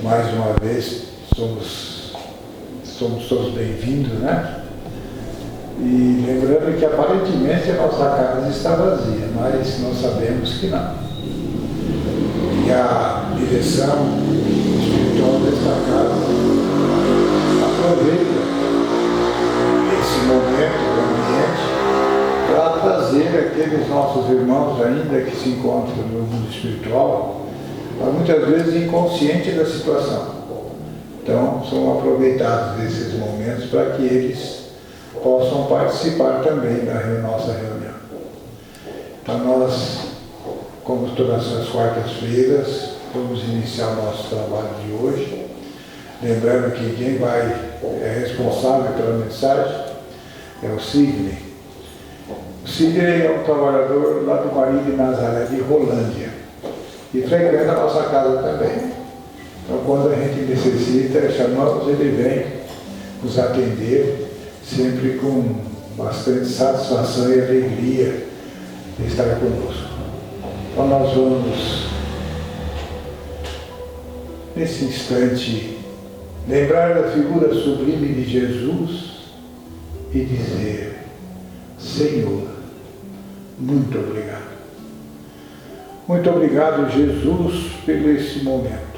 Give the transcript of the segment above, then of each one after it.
mais uma vez somos todos bem-vindos, né? E lembrando que aparentemente a nossa casa está vazia, mas nós sabemos que não. E a direção espiritual desta casa aproveita esse momento do ambiente para trazer aqueles nossos irmãos ainda que se encontram no mundo espiritual, muitas vezes inconsciente da situação. Então, são aproveitados esses momentos para que eles possam participar também da nossa reunião. Então, nós, como todas as quartas-feiras, vamos iniciar o nosso trabalho de hoje. Lembrando que quem é responsável pela mensagem é o Sidney. O Sidney é um trabalhador lá do Maria de Nazaré, de Rolândia, e frequenta a nossa casa também. Então, quando a gente necessita, chamamos, ele vem nos atender, sempre com bastante satisfação e alegria de estar conosco. Então, nós vamos, nesse instante, lembrar da figura sublime de Jesus e dizer: Senhor, muito obrigado. Muito obrigado, Jesus, por esse momento.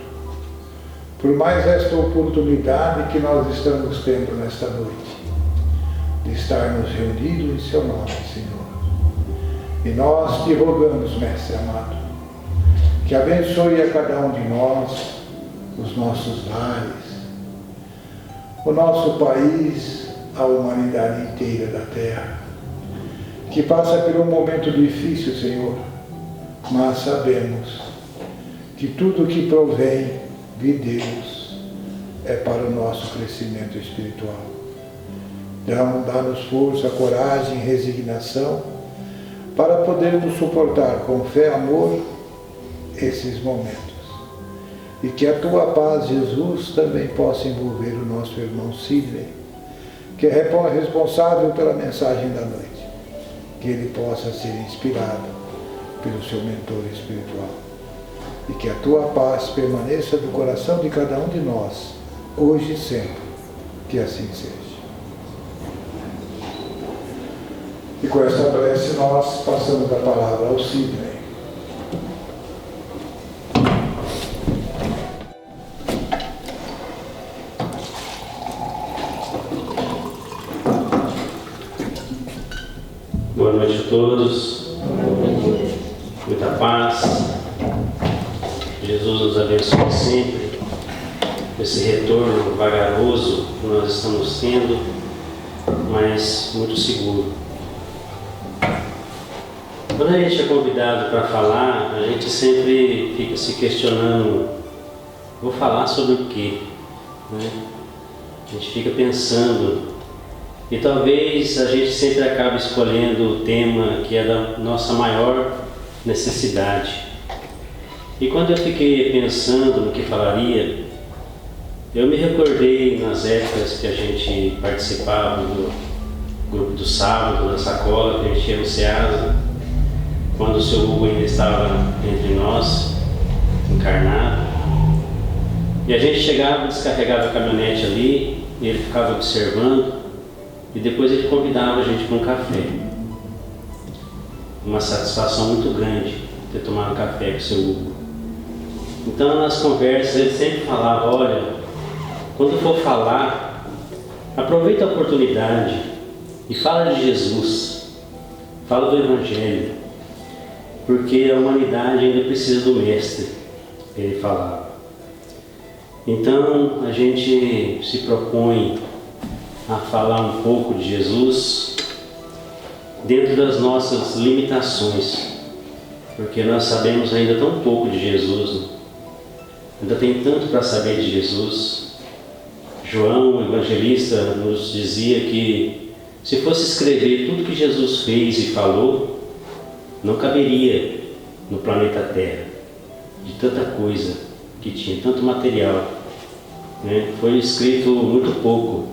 Por mais esta oportunidade que nós estamos tendo nesta noite, de estarmos reunidos em Seu nome, Senhor. E nós te rogamos, Mestre amado, que abençoe a cada um de nós, os nossos lares, o nosso país, a humanidade inteira da Terra, que passa por um momento difícil, Senhor, mas sabemos que tudo que provém de Deus é para o nosso crescimento espiritual. Então, dá-nos força, coragem, resignação para podermos suportar com fé e amor esses momentos. E que a Tua paz, Jesus, também possa envolver o nosso irmão Sidney, que é responsável pela mensagem da noite. Que ele possa ser inspirado pelo seu mentor espiritual. E que a Tua paz permaneça no coração de cada um de nós, hoje e sempre. Que assim seja. E com esta prece nós passamos a palavra ao Sidney. Boa noite a todos. Muita paz. Jesus nos abençoe sempre. Esse retorno vagaroso que nós estamos tendo, mas muito seguro. Quando a gente é convidado para falar, a gente sempre fica se questionando: vou falar sobre o quê? Né? A gente fica pensando, e talvez a gente sempre acabe escolhendo o tema que é da nossa maior necessidade. E quando eu fiquei pensando no que falaria, eu me recordei nas épocas que a gente participava do grupo do sábado, na sacola, que a gente ia no SEASA, quando o Sr. Hugo ainda estava entre nós, encarnado. E a gente chegava, descarregava a caminhonete ali, e ele ficava observando, e depois ele convidava a gente para um café. Uma satisfação muito grande ter tomado um café com o Sr. Hugo. Então, nas conversas, ele sempre falava: olha, quando for falar, aproveita a oportunidade e fala de Jesus, fala do Evangelho, porque a humanidade ainda precisa do Mestre, ele falava. Então, a gente se propõe a falar um pouco de Jesus dentro das nossas limitações, porque nós sabemos ainda tão pouco de Jesus, né? Ainda tem tanto para saber de Jesus. João, o evangelista, nos dizia que se fosse escrever tudo que Jesus fez e falou, não caberia no planeta Terra, de tanta coisa que tinha, tanto material, né? Foi escrito muito pouco.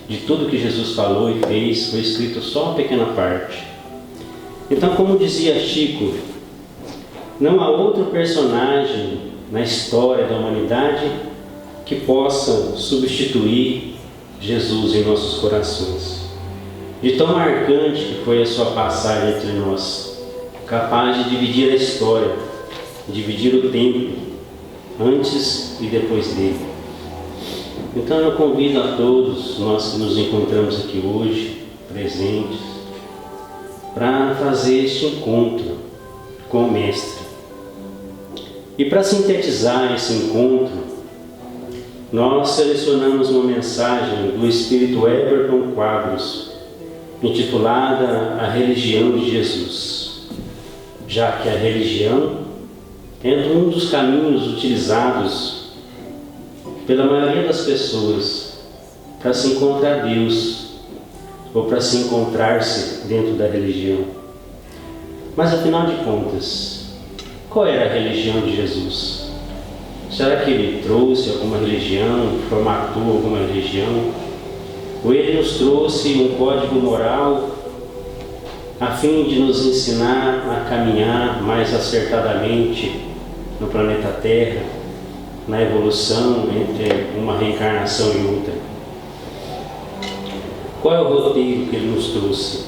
De tudo que Jesus falou e fez, foi escrito só uma pequena parte. Então, como dizia Chico, não há outro personagem na história da humanidade que possam substituir Jesus em nossos corações. De tão marcante que foi a sua passagem entre nós, capaz de dividir a história, dividir o tempo, antes e depois dele. Então eu convido a todos, nós que nos encontramos aqui hoje, presentes, para fazer este encontro com o Mestre. E para sintetizar esse encontro, nós selecionamos uma mensagem do Espírito Everton Quadros, intitulada A Religião de Jesus, já que a religião é um dos caminhos utilizados pela maioria das pessoas para se encontrar Deus ou para se encontrar-se dentro da religião. Mas afinal de contas, qual era a religião de Jesus? Será que ele trouxe alguma religião, formatou alguma religião? Ou ele nos trouxe um código moral a fim de nos ensinar a caminhar mais acertadamente no planeta Terra, na evolução entre uma reencarnação e outra? Qual é o roteiro que ele nos trouxe?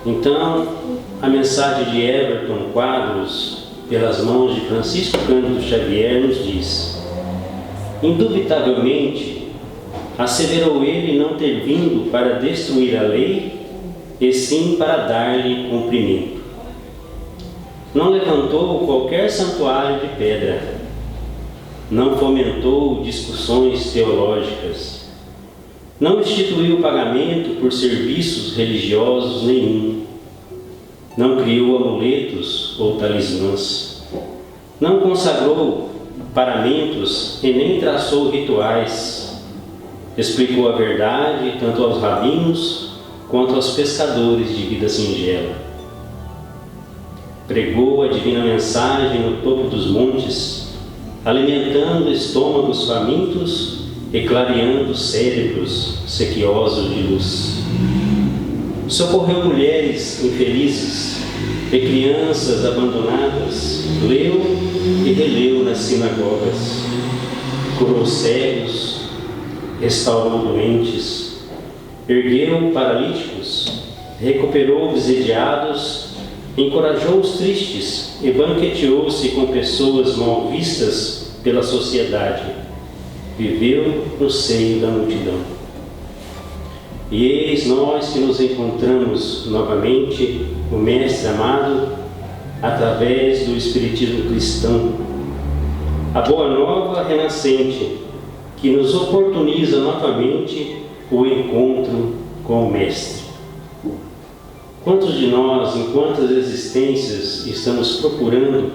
Então, a mensagem de Everton Quadros, pelas mãos de Francisco Cândido Xavier, nos diz: indubitavelmente, asseverou ele não ter vindo para destruir a lei, e sim para dar-lhe cumprimento. Não levantou qualquer santuário de pedra, não fomentou discussões teológicas, não instituiu pagamento por serviços religiosos nenhum, não criou amuletos ou talismãs, não consagrou paramentos e nem traçou rituais, explicou a verdade tanto aos rabinos quanto aos pescadores de vida singela. Pregou a divina mensagem no topo dos montes, alimentando estômagos famintos e clareando cérebros sequiosos de luz. Socorreu mulheres infelizes e crianças abandonadas, leu e releu nas sinagogas, curou cegos, restaurou doentes, ergueu paralíticos, recuperou obsidiados, encorajou os tristes e banqueteou-se com pessoas mal vistas pela sociedade. Viveu no seio da multidão. E eis nós que nos encontramos novamente, o Mestre amado, através do Espiritismo cristão, a boa nova renascente, que nos oportuniza novamente o encontro com o Mestre. Quantos de nós, em quantas existências, estamos procurando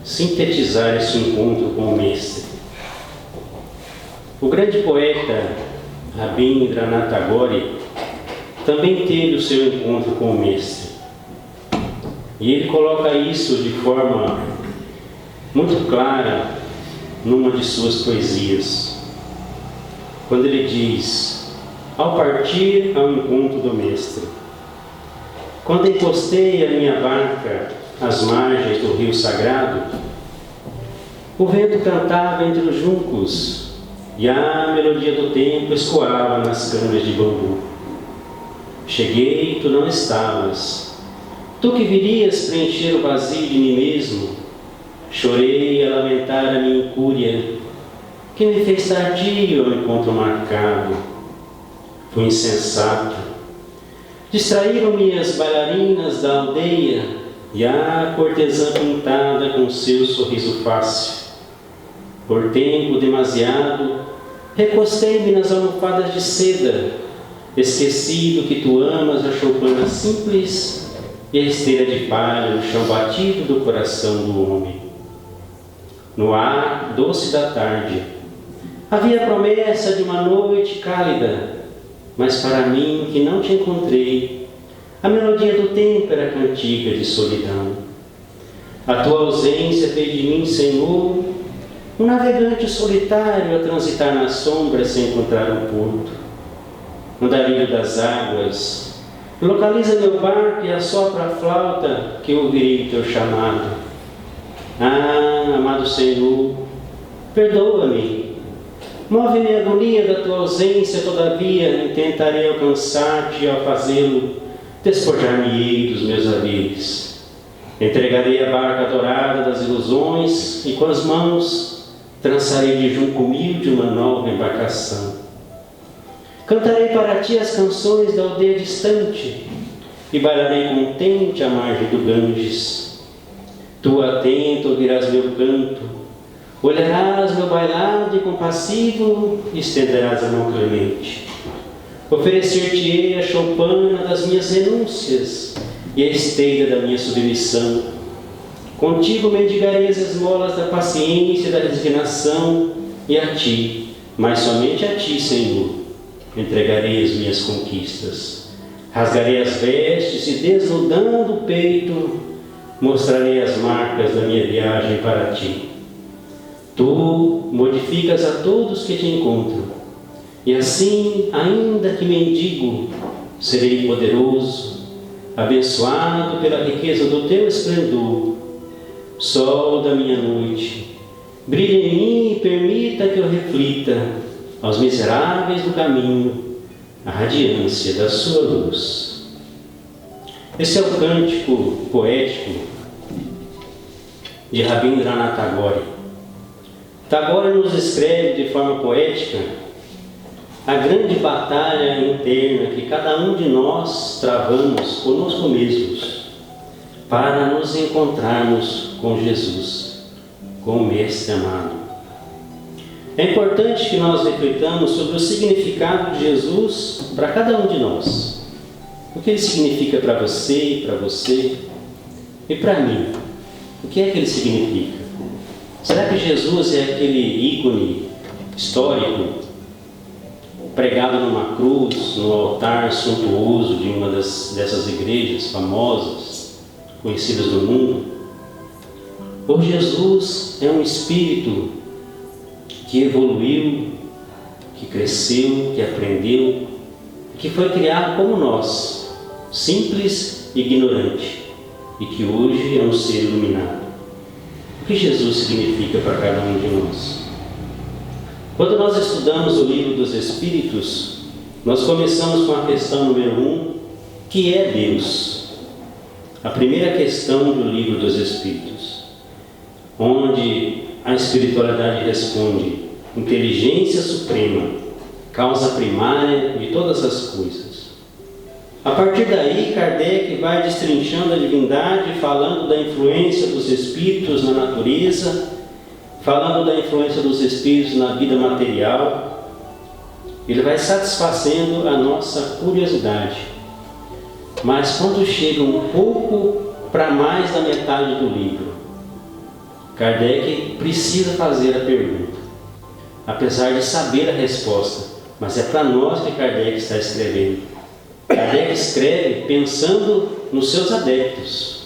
sintetizar esse encontro com o Mestre? O grande poeta Rabindranath Tagore também teve o seu encontro com o Mestre. E ele coloca isso de forma muito clara numa de suas poesias, quando ele diz: ao partir ao encontro do Mestre, quando encostei a minha barca às margens do rio sagrado, o vento cantava entre os juncos e a melodia do tempo escoava nas canas de bambu. Cheguei, tu não estavas, tu que virias preencher o vazio de mim mesmo. Chorei a lamentar a minha incúria, que me fez tardio ao encontro marcado. Fui insensato. Distraíram-me as bailarinas da aldeia e a cortesã pintada com seu sorriso fácil. Por tempo demasiado, recostei-me nas almofadas de seda, esquecido que tu amas a choupana simples e a esteira de palha no chão batido do coração do homem. No ar doce da tarde, havia a promessa de uma noite cálida, mas para mim, que não te encontrei, a melodia do tempo era cantiga de solidão. A tua ausência fez de mim, Senhor, um navegante solitário a transitar nas sombras sem encontrar um porto. No andarilho das águas, localiza meu barco e assopra a flauta que ouvirei teu chamado. Ah, amado Senhor, perdoa-me. Move-me a agonia da tua ausência, todavia tentarei alcançar-te, e ao fazê-lo, despojar-me-ei dos meus haveres. Entregarei a barca dourada das ilusões e com as mãos trançarei de junco humilde uma nova embarcação. Cantarei para ti as canções da aldeia distante e bailarei contente à margem do Ganges. Tu atento ouvirás meu canto, olharás meu bailado e compassivo estenderás a mão clemente. Oferecer-te-ei a choupana das minhas renúncias e a esteira da minha submissão. Contigo mendigarei as esmolas da paciência e da resignação, e a ti, mas somente a ti, Senhor, entregarei as minhas conquistas. Rasgarei as vestes e, desnudando o peito, mostrarei as marcas da minha viagem para ti. Tu modificas a todos que te encontram, e assim, ainda que mendigo, serei poderoso, abençoado pela riqueza do teu esplendor. Sol da minha noite, brilhe em mim e permita que eu reflita aos miseráveis do caminho a radiância da sua luz. Esse é o cântico poético de Rabindranath Tagore. Tagore nos escreve de forma poética a grande batalha interna que cada um de nós travamos conosco mesmos para nos encontrarmos com Jesus, com o Mestre amado. É importante que nós reflitamos sobre o significado de Jesus para cada um de nós. O que ele significa para você e para mim. O que é que ele significa? Será que Jesus é aquele ícone histórico pregado numa cruz, no altar suntuoso de uma dessas igrejas famosas, conhecidas no mundo? Ou Jesus é um espírito que evoluiu, que cresceu, que aprendeu, que foi criado como nós, simples e ignorante, e que hoje é um ser iluminado? O que Jesus significa para cada um de nós? Quando nós estudamos o livro dos Espíritos, nós começamos com a questão número 1, que é Deus. A primeira questão do livro dos Espíritos, onde a espiritualidade responde: inteligência suprema, causa primária de todas as coisas. A partir daí, Kardec vai destrinchando a divindade, falando da influência dos espíritos na natureza, falando da influência dos espíritos na vida material. Ele vai satisfazendo a nossa curiosidade. Mas quando chega um pouco para mais da metade do livro, Kardec precisa fazer a pergunta, apesar de saber a resposta, mas é para nós que Kardec está escrevendo. Kardec escreve pensando nos seus adeptos.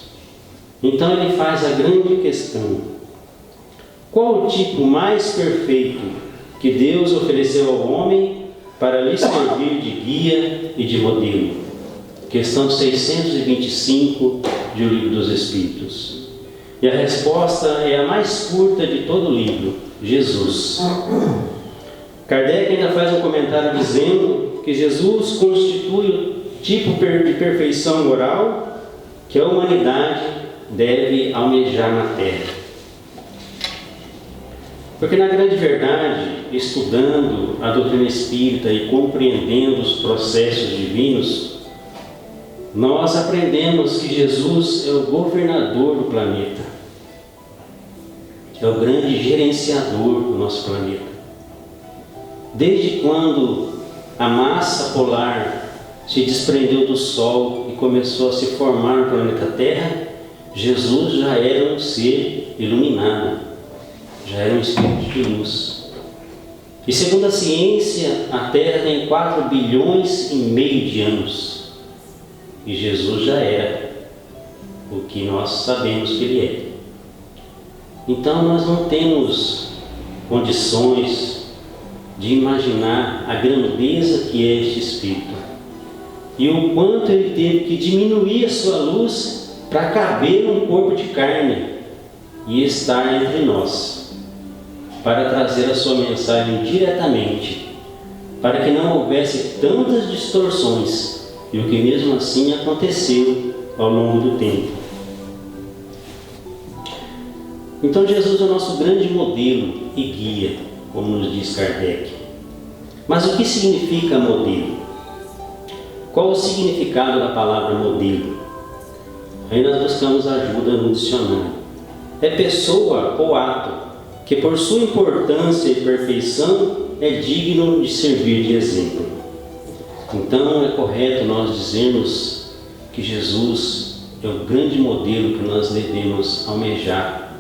Então ele faz a grande questão: qual o tipo mais perfeito que Deus ofereceu ao homem para lhe servir de guia e de modelo? Questão 625 de O Livro dos Espíritos. E a resposta é a mais curta de todo o livro: Jesus. Kardec ainda faz um comentário dizendo que Jesus constitui o tipo de perfeição moral que a humanidade deve almejar na Terra. Porque, na grande verdade, estudando a doutrina espírita e compreendendo os processos divinos, nós aprendemos que Jesus é o governador do planeta, é o grande gerenciador do nosso planeta. Desde quando a massa polar se desprendeu do Sol e começou a se formar no planeta Terra, Jesus já era um ser iluminado, já era um espírito de luz. E segundo a ciência, a Terra tem 4,5 bilhões de anos. E Jesus já era o que nós sabemos que Ele é. Então nós não temos condições de imaginar a grandeza que é este Espírito e o quanto ele teve que diminuir a sua luz para caber num corpo de carne e estar entre nós, para trazer a sua mensagem diretamente, para que não houvesse tantas distorções, e o que mesmo assim aconteceu ao longo do tempo. Então Jesus é o nosso grande modelo e guia, como nos diz Kardec. Mas o que significa modelo? Qual o significado da palavra modelo? Aí nós buscamos ajuda no dicionário. É pessoa ou ato que por sua importância e perfeição é digno de servir de exemplo. Então é correto nós dizermos que Jesus é o grande modelo que nós devemos almejar,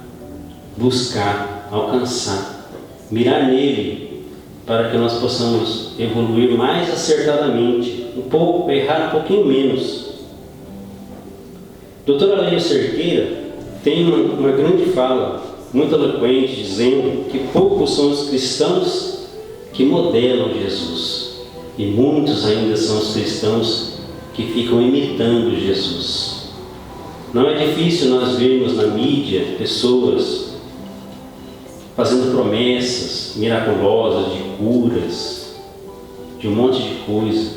buscar, alcançar, mirar nele, para que nós possamos evoluir mais acertadamente, errar um pouquinho menos. Dr. Aleio Cerqueira tem uma grande fala, muito eloquente, dizendo que poucos são os cristãos que modelam Jesus, e muitos ainda são os cristãos que ficam imitando Jesus. Não é difícil nós vermos na mídia pessoas fazendo promessas miraculosas de curas, de um monte de coisa,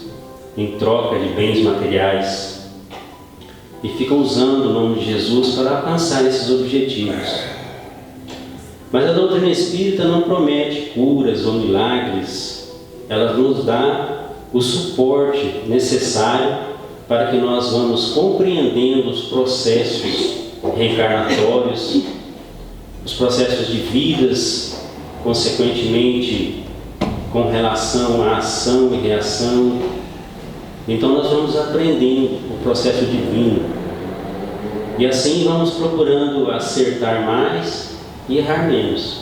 em troca de bens materiais, e ficam usando o nome de Jesus para alcançar esses objetivos. Mas a doutrina espírita não promete curas ou milagres, ela nos dá o suporte necessário para que nós vamos compreendendo os processos reencarnatórios, os processos de vidas, consequentemente com relação à ação e reação. Então nós vamos aprendendo o processo divino e assim vamos procurando acertar mais e errar menos,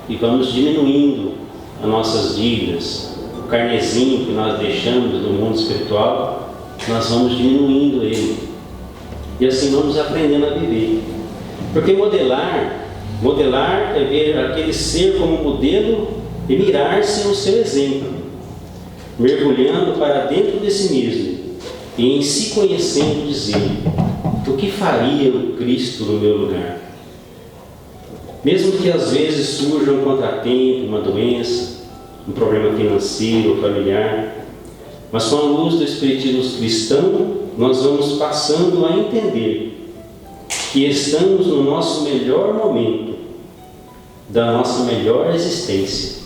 e vamos diminuindo as nossas dívidas, o carnezinho que nós deixamos do mundo espiritual, nós vamos diminuindo ele, e assim vamos aprendendo a viver. Porque modelar é ver aquele ser como modelo e mirar-se no seu exemplo, mergulhando para dentro de si mesmo e em si conhecendo dizer: o que faria o Cristo no meu lugar? Mesmo que às vezes surja um contratempo, uma doença, um problema financeiro ou familiar, mas com a luz do Espiritismo cristão, nós vamos passando a entender que estamos no nosso melhor momento, da nossa melhor existência,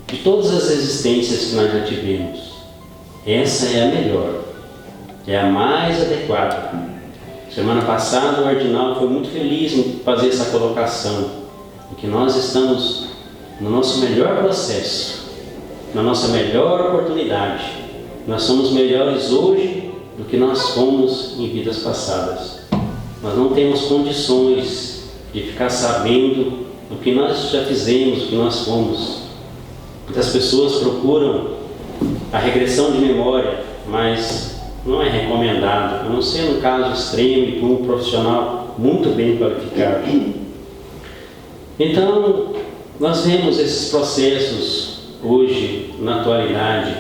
de todas as existências que nós já tivemos. Essa é a melhor, é a mais adequada. Semana passada o Ardinal foi muito feliz em fazer essa colocação, de que nós estamos no nosso melhor processo, na nossa melhor oportunidade. Nós somos melhores hoje do que nós fomos em vidas passadas. Nós não temos condições de ficar sabendo do que nós já fizemos, do que nós fomos. Muitas pessoas procuram a regressão de memória, mas não é recomendado, a não ser no caso extremo e com um profissional muito bem qualificado. Então, nós vemos esses processos hoje, na atualidade,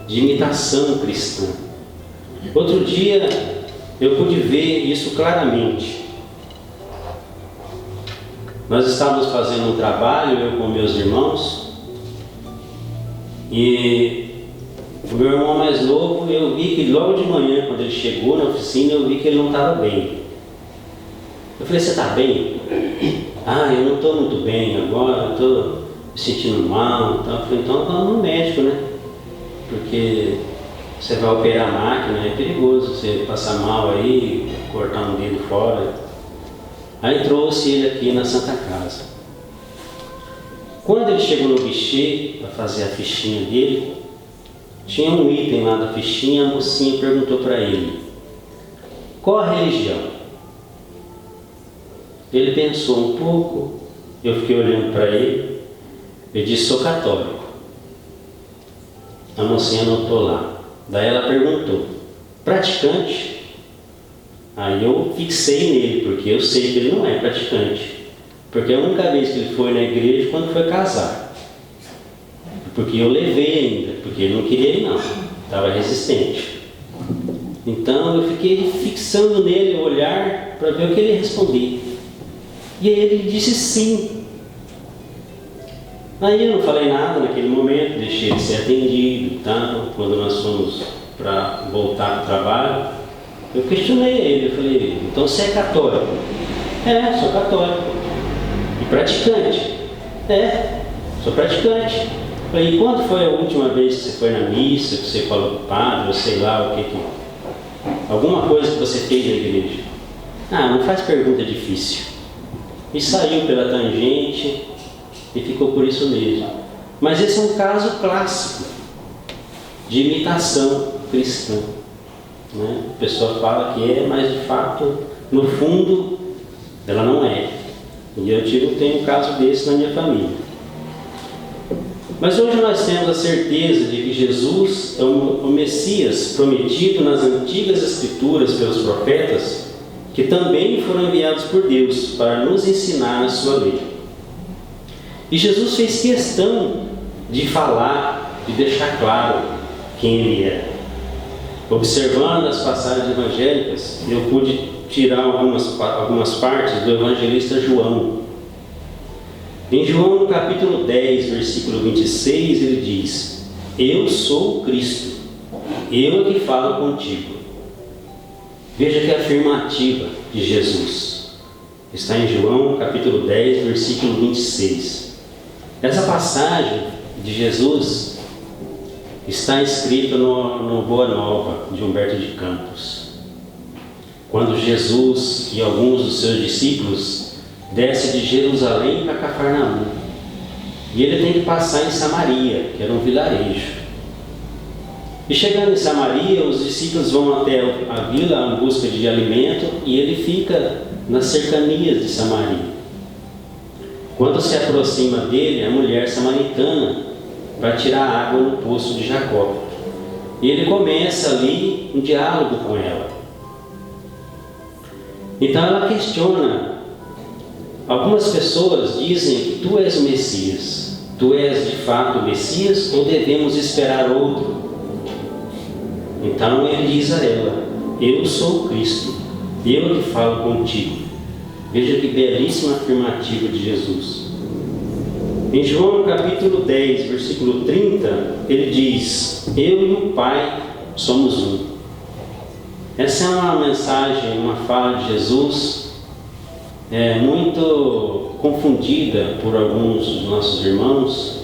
de imitação cristã. Outro dia eu pude ver isso claramente. Nós estávamos fazendo um trabalho, eu com meus irmãos, e o meu irmão mais novo, eu vi que logo de manhã, quando ele chegou na oficina, eu vi que ele não estava bem. Eu falei: você está bem? Ah, eu não estou muito bem agora, eu estou me sentindo mal. Então, eu falei: então vamos no médico, né? Porque você vai operar a máquina, é perigoso você passar mal aí, cortar um dedo fora. Aí trouxe ele aqui na Santa Casa. Quando ele chegou no guichê para fazer a fichinha dele, tinha um item lá da fichinha, a mocinha perguntou para ele: qual a religião? Ele pensou um pouco, eu fiquei olhando para ele, ele disse: sou católico. A mocinha anotou lá. Daí ela perguntou: praticante? Aí eu fixei nele, porque eu sei que ele não é praticante. Porque a única vez que ele foi na igreja quando foi casar. Porque eu levei ainda, porque ele não queria ir não, estava resistente. Então eu fiquei fixando nele o olhar para ver o que ele respondia. E aí ele disse sim. Aí eu não falei nada naquele momento, deixei de ser atendido, tá? Quando nós fomos para voltar para o trabalho, eu questionei ele, eu falei, então você é católico? É, sou católico. E praticante? É, sou praticante. Eu falei, e quando foi a última vez que você foi na missa, que você falou com o padre, ou sei lá o que alguma coisa que você fez na igreja? Ah, não faz pergunta difícil. E saiu pela tangente e ficou por isso mesmo. Mas esse é um caso clássico de imitação cristã, né? A pessoa fala que é, mas de fato, no fundo, ela não é. E eu tenho um caso desse na minha família. Mas hoje nós temos a certeza de que Jesus é o Messias prometido nas antigas Escrituras pelos profetas, que também foram enviados por Deus para nos ensinar a sua lei. E Jesus fez questão de falar, de deixar claro quem Ele era. Observando as passagens evangélicas, eu pude tirar algumas partes do evangelista João. Em João, no capítulo 10, versículo 26, ele diz: eu sou o Cristo, eu é que falo contigo. Veja que afirmativa de Jesus. Está em João, capítulo 10, versículo 26. Essa passagem de Jesus está escrita no Boa Nova, de Humberto de Campos. Quando Jesus e alguns dos seus discípulos desce de Jerusalém para Cafarnaum. E ele tem que passar em Samaria, que era um vilarejo. E chegando em Samaria, os discípulos vão até a vila em busca de alimento e ele fica nas cercanias de Samaria. Quando se aproxima dele, a mulher samaritana vai tirar água no poço de Jacó. E ele começa ali um diálogo com ela. Então ela questiona. Algumas pessoas dizem que tu és o Messias. Tu és de fato o Messias ou devemos esperar outro? Então ele diz a ela: eu sou o Cristo, eu que falo contigo. Veja que belíssima afirmativa de Jesus. Em João capítulo 10, versículo 30, ele diz: eu e o Pai somos um. Essa é uma mensagem, uma fala de Jesus muito confundida por alguns dos nossos irmãos.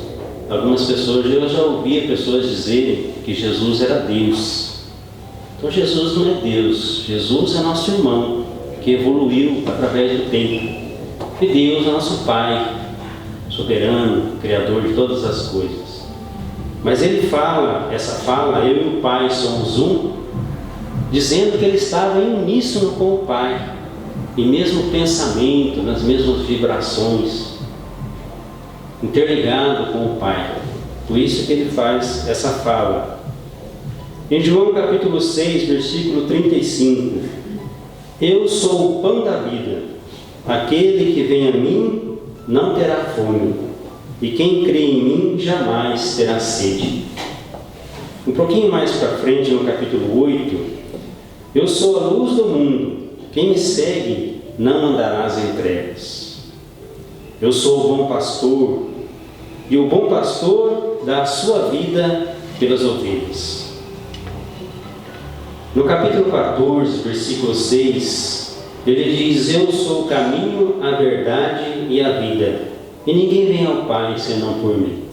Algumas pessoas, eu já ouvia pessoas dizerem que Jesus era Deus. Então Jesus não é Deus, Jesus é nosso irmão, que evoluiu através do tempo. E Deus é nosso Pai, soberano, Criador de todas as coisas. Mas ele fala, essa fala, eu e o Pai somos um, dizendo que ele estava em uníssono com o Pai, em mesmo pensamento, nas mesmas vibrações, interligado com o Pai. Por isso que ele faz essa fala. Em João capítulo 6, versículo 35, eu sou o pão da vida, aquele que vem a mim não terá fome, e quem crê em mim jamais terá sede. Um pouquinho mais para frente, no capítulo 8, eu sou a luz do mundo, quem me segue não andarás em trevas. Eu sou o bom pastor, e o bom pastor dá a sua vida pelas ovelhas. No capítulo 14, versículo 6, ele diz: eu sou o caminho, a verdade e a vida, e ninguém vem ao Pai senão por mim.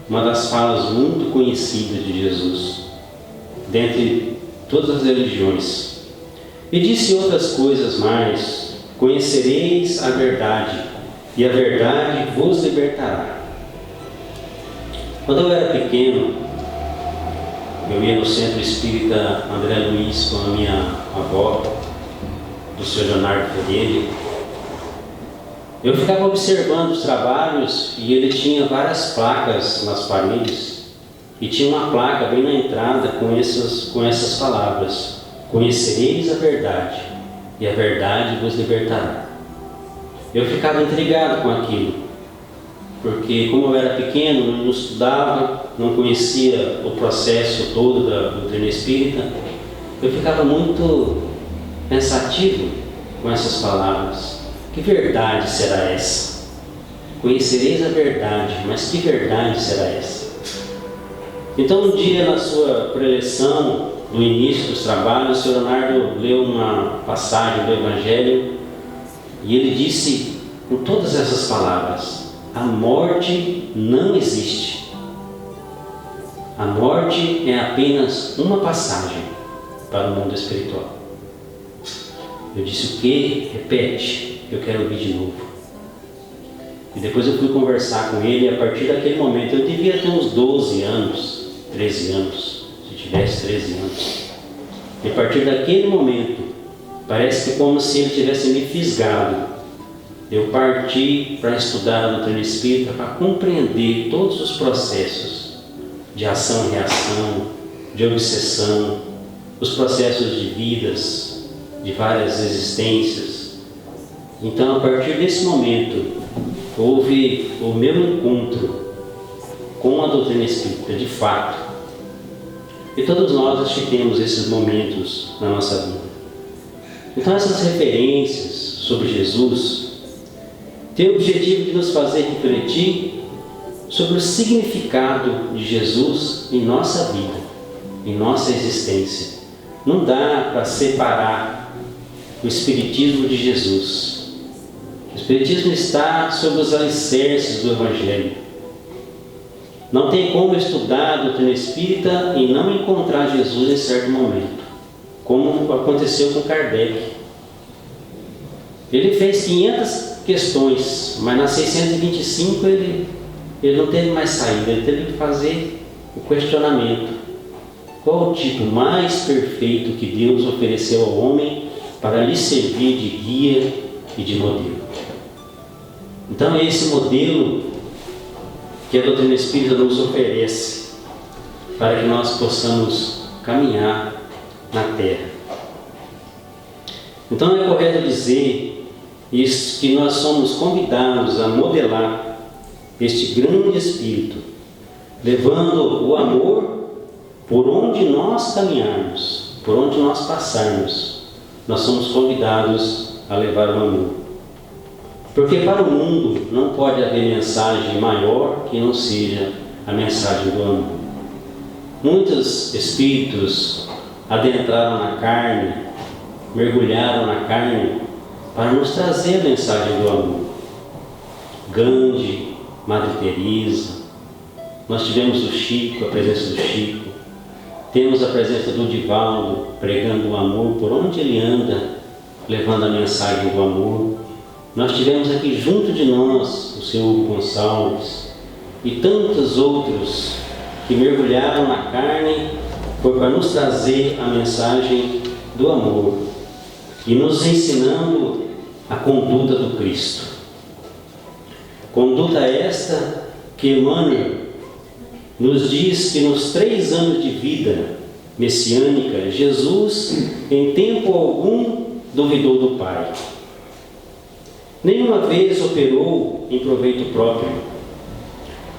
Uma das falas muito conhecidas de Jesus, dentre todas as religiões. E disse outras coisas mais: conhecereis a verdade, e a verdade vos libertará. Quando eu era pequeno, eu ia no Centro Espírita André Luiz com a minha avó, do Sr. Leonardo Ferreira. Eu ficava observando os trabalhos e ele tinha várias placas nas paredes. E tinha uma placa bem na entrada com essas palavras: conhecereis a verdade, e a verdade vos libertará. Eu ficava intrigado com aquilo, porque como eu era pequeno, não estudava, não conhecia o processo todo da doutrina espírita, eu ficava muito pensativo com essas palavras. Que verdade será essa? Conhecereis a verdade, mas que verdade será essa? Então, um dia, na sua preleção, no início dos trabalhos, o Sr. Leonardo leu uma passagem do Evangelho e ele disse com todas essas palavras: a morte não existe. A morte é apenas uma passagem para o mundo espiritual. Eu disse: o quê? Repete, eu quero ouvir de novo. E depois eu fui conversar com ele, e a partir daquele momento, eu devia ter uns 12 anos, 13 anos, se tivesse 13 anos. E a partir daquele momento, parece que como se ele tivesse me fisgado. Eu parti para estudar a doutrina espírita, para compreender todos os processos de ação e reação, de obsessão, os processos de vidas, de várias existências. Então, a partir desse momento, houve o meu encontro com a doutrina espírita, de fato. E todos nós acho que temos esses momentos na nossa vida. Então, essas referências sobre Jesus têm o objetivo de nos fazer refletir sobre o significado de Jesus em nossa vida, em nossa existência. Não dá para separar o Espiritismo de Jesus. O Espiritismo está sobre os alicerces do Evangelho. Não tem como estudar a doutrina espírita e não encontrar Jesus em certo momento, como aconteceu com Kardec. Ele fez 500 questões, mas nas 625 ele não teve mais saída, ele teve que fazer o questionamento. Qual o tipo mais perfeito que Deus ofereceu ao homem para lhe servir de guia e de modelo? Então é esse modelo que a doutrina espírita nos oferece para que nós possamos caminhar na Terra. Então é correto dizer isso, que nós somos convidados a modelar este grande Espírito, levando o amor por onde nós caminharmos, por onde nós passarmos. Nós somos convidados a levar o amor. Porque para o mundo não pode haver mensagem maior que não seja a mensagem do amor. Muitos espíritos adentraram na carne, mergulharam na carne para nos trazer a mensagem do amor. Gandhi, Madre Teresa, nós tivemos o Chico, a presença do Chico, temos a presença do Divaldo pregando o amor por onde ele anda, levando a mensagem do amor. Nós tivemos aqui junto de nós o Sr. Hugo Gonçalves e tantos outros que mergulharam na carne foi para nos trazer a mensagem do amor e nos ensinando a conduta do Cristo. Conduta esta que Emmanuel nos diz que nos 3 anos de vida messiânica, Jesus em tempo algum duvidou do Pai. Nenhuma vez operou em proveito próprio.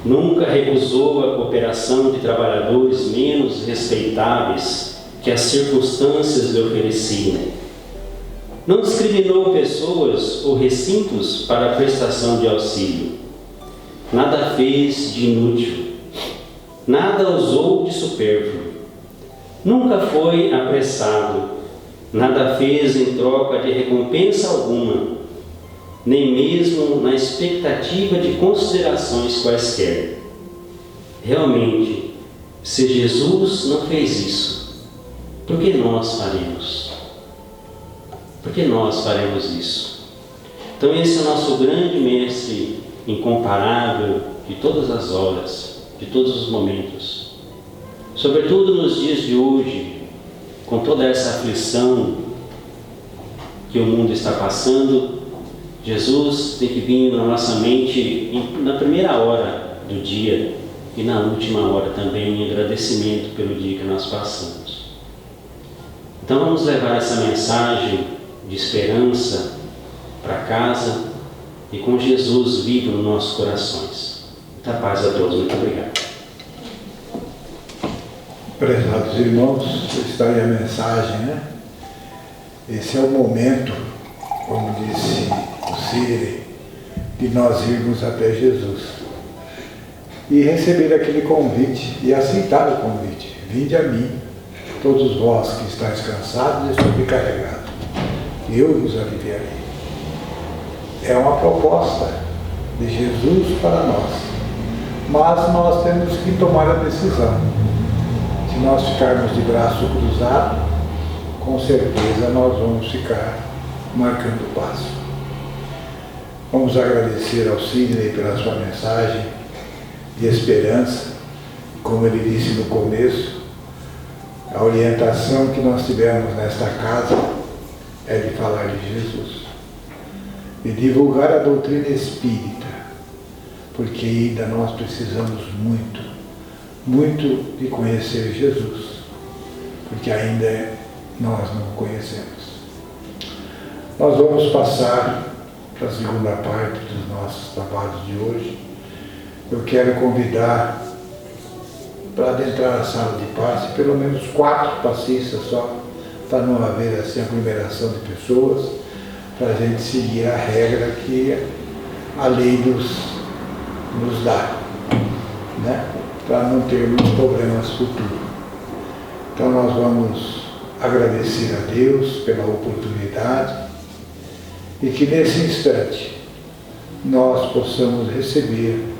Nunca recusou a cooperação de trabalhadores menos respeitáveis que as circunstâncias lhe ofereciam. Não discriminou pessoas ou recintos para a prestação de auxílio. Nada fez de inútil. Nada usou de supérfluo. Nunca foi apressado. Nada fez em troca de recompensa alguma, nem mesmo na expectativa de considerações quaisquer. Realmente, se Jesus não fez isso, por que nós faremos? Por que nós faremos isso? Então esse é o nosso grande mestre incomparável de todas as horas, de todos os momentos. Sobretudo nos dias de hoje, com toda essa aflição que o mundo está passando, Jesus tem que vir na nossa mente na primeira hora do dia e na última hora também, em agradecimento pelo dia que nós passamos. Então vamos levar essa mensagem de esperança para casa e com Jesus vivo nos nossos corações. Muita paz a todos. Muito obrigado. Prezados irmãos, está aí a mensagem, né? Esse é o momento, como disse o convencerem de nós irmos até Jesus. E receber aquele convite e aceitar o convite. Vinde a mim, todos vós que estáis cansados e sobrecarregados, eu vos aliviarei. É uma proposta de Jesus para nós, mas nós temos que tomar a decisão. Se nós ficarmos de braço cruzado, com certeza nós vamos ficar marcando o passo. Vamos agradecer ao Sidney pela sua mensagem de esperança. Como ele disse no começo, a orientação que nós tivemos nesta casa é de falar de Jesus, de divulgar a doutrina espírita, porque ainda nós precisamos muito de conhecer Jesus, porque ainda nós não o conhecemos. Nós vamos passar para a segunda parte dos nossos trabalhos de hoje. Eu quero convidar para adentrar a sala de passe pelo menos 4 passistas só, para não haver assim aglomeração de pessoas, para a gente seguir a regra que a lei nos dá, né? Para não termos problemas futuros. Então nós vamos agradecer a Deus pela oportunidade e que nesse instante nós possamos receber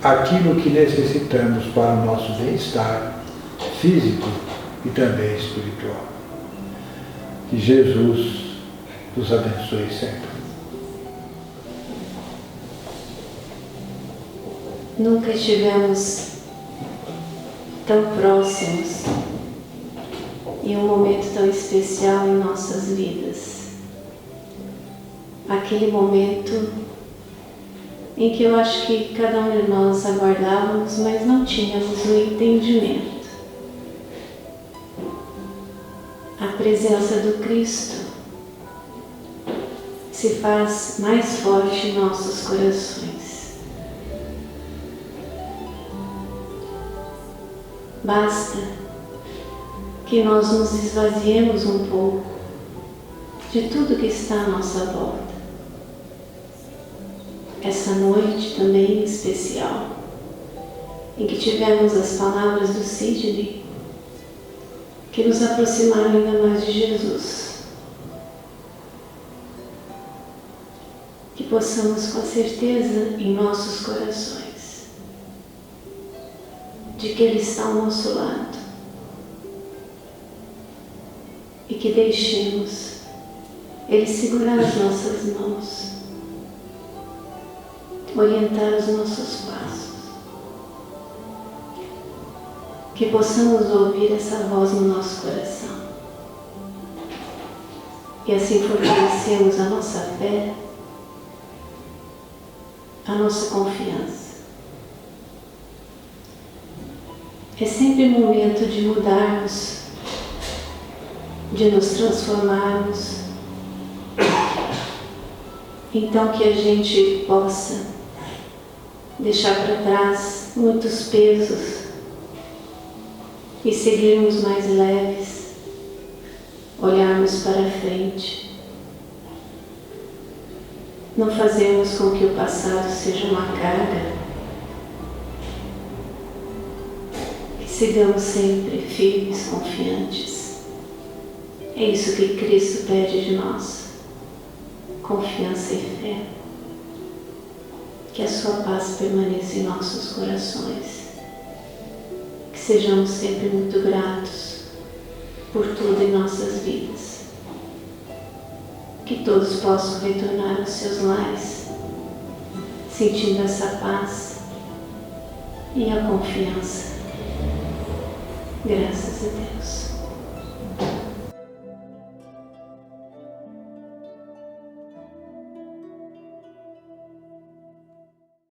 aquilo que necessitamos para o nosso bem-estar físico e também espiritual. Que Jesus nos abençoe sempre. Nunca estivemos tão próximos em um momento tão especial em nossas vidas. Aquele momento em que eu acho que cada um de nós aguardávamos, mas não tínhamos o entendimento. A presença do Cristo se faz mais forte em nossos corações. Basta que nós nos esvaziemos um pouco de tudo que está à nossa volta. Essa noite também especial, em que tivemos as palavras do Sidney, que nos aproximaram ainda mais de Jesus. Que possamos com certeza em nossos corações de que Ele está ao nosso lado e que deixemos Ele segurar as nossas mãos, orientar os nossos passos, que possamos ouvir essa voz no nosso coração e assim fortalecemos a nossa fé, a nossa confiança. É sempre momento de mudarmos, de nos transformarmos, então que a gente possa deixar para trás muitos pesos e seguirmos mais leves, olharmos para frente, não fazermos com que o passado seja uma carga, que sigamos sempre firmes, confiantes. É isso que Cristo pede de nós, confiança e fé. Que a sua paz permaneça em nossos corações. Que sejamos sempre muito gratos por tudo em nossas vidas. Que todos possam retornar aos seus lares, sentindo essa paz e a confiança. Graças a Deus.